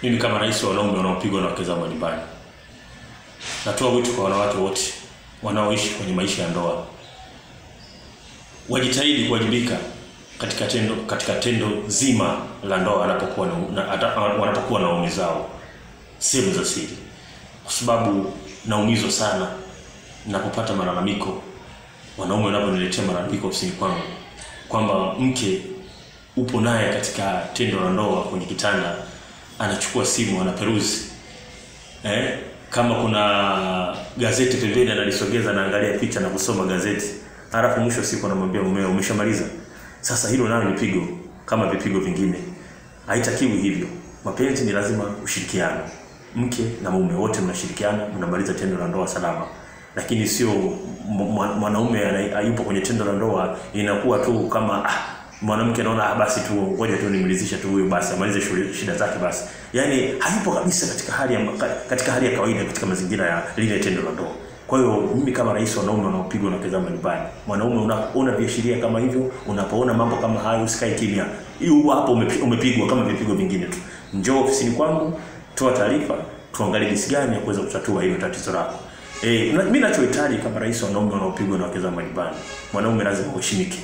Mimi kama rais wa wanaume wanaopigwa na wake zao majumbani, natoa wito kwa wanawake wote wanaoishi kwenye maisha ya ndoa, wajitahidi kuwajibika katika tendo zima la ndoa wanapokuwa na waume zao sehemu za siri, kwa sababu naumizwa sana ninapopata malalamiko, wanaume wanaponiletea malalamiko ofisini kwangu kwamba mke upo naye katika tendo la ndoa kwenye kitanda, anachukua simu anaperuzi, kama kuna gazeti pembeni analisogeza na angalia picha na kusoma gazeti, halafu mwisho siku anamwambia mumeo umeshamaliza. Sasa hilo nalo ni pigo kama vipigo vingine. Haitakiwi hivyo. Mapenzi ni lazima ushirikiano. Mke na mume wote mnashirikiana, mnamaliza tendo la ndoa salama. Lakini sio mwanaume hayupo kwenye tendo la ndoa inakuwa tu kama mwanamke anaona basi tu ngoja tu nimalizisha tu huyo basi amalize shida zake basi. Yaani hayupo kabisa katika hali ya kawaida katika mazingira ya lile tendo la ndoa. Kwa hiyo mimi kama rais wa wanaume wanaopigwa na wake zao nyumbani, mwanaume unapoona viashiria kama hivyo, unapoona mambo kama hayo, usikae kimya. Hiyo hapo umepigwa kama vipigo vingine tu. Njoo ofisini kwangu, toa taarifa, tuangalie jinsi gani ya kuweza kutatua hilo tatizo lako. Mimi ninachohitaji kama rais wa wanaume wanaopigwa na wake zao nyumbani, mwanaume lazima uheshimike.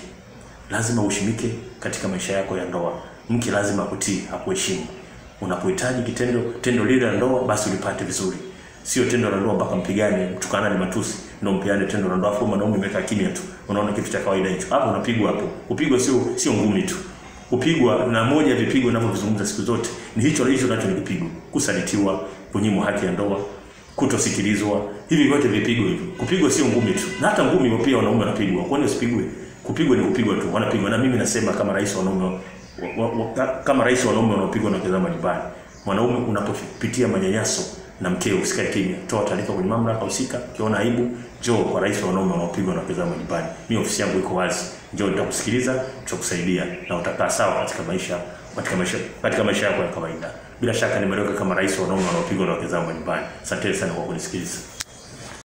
Lazima uheshimike katika maisha yako ya ndoa. Mke lazima akutii, akuheshimu. Unapohitaji tendo lile la ndoa basi ulipate vizuri. Sio tendo la ndoa mpaka mpigane, mtukana ni matusi, ndio mpiane tendo la ndoa afu mwanaume amekaa kimya tu. Unaona kitu cha kawaida hicho. Hapo unapigwa hapo. Kupigwa sio ngumi tu. Kupigwa na moja vipigo ninavyozungumza siku zote ni hicho nacho ni kipigo. Kusalitiwa, kunyimwa haki ya ndoa, kutosikilizwa. Hivi vyote vipigo hivyo. Kupigwa sio ngumi tu. Na hata ngumi pia wanaume wanapigwa. Kwani usipigwe? Kupigwa ni kupigwa tu. Wanapigwa. Na mimi nasema kama rais wa wanaume wanaopigwa na wake zao nyumbani, mwanaume unapopitia manyanyaso na mkeo usikae kimya, toa taarifa kwenye mamlaka husika. Ukiona aibu, njoo kwa rais wa wanaume wanaopigwa na wake zao nyumbani. Mimi ofisi yangu iko wazi. Njoo nitakusikiliza, tutakusaidia na utakaa sawa katika maisha yako ya kawaida. Bila shaka nimeleweka kama rais wa wanaume wanaopigwa na wake zao nyumbani. Asante sana kwa kunisikiliza.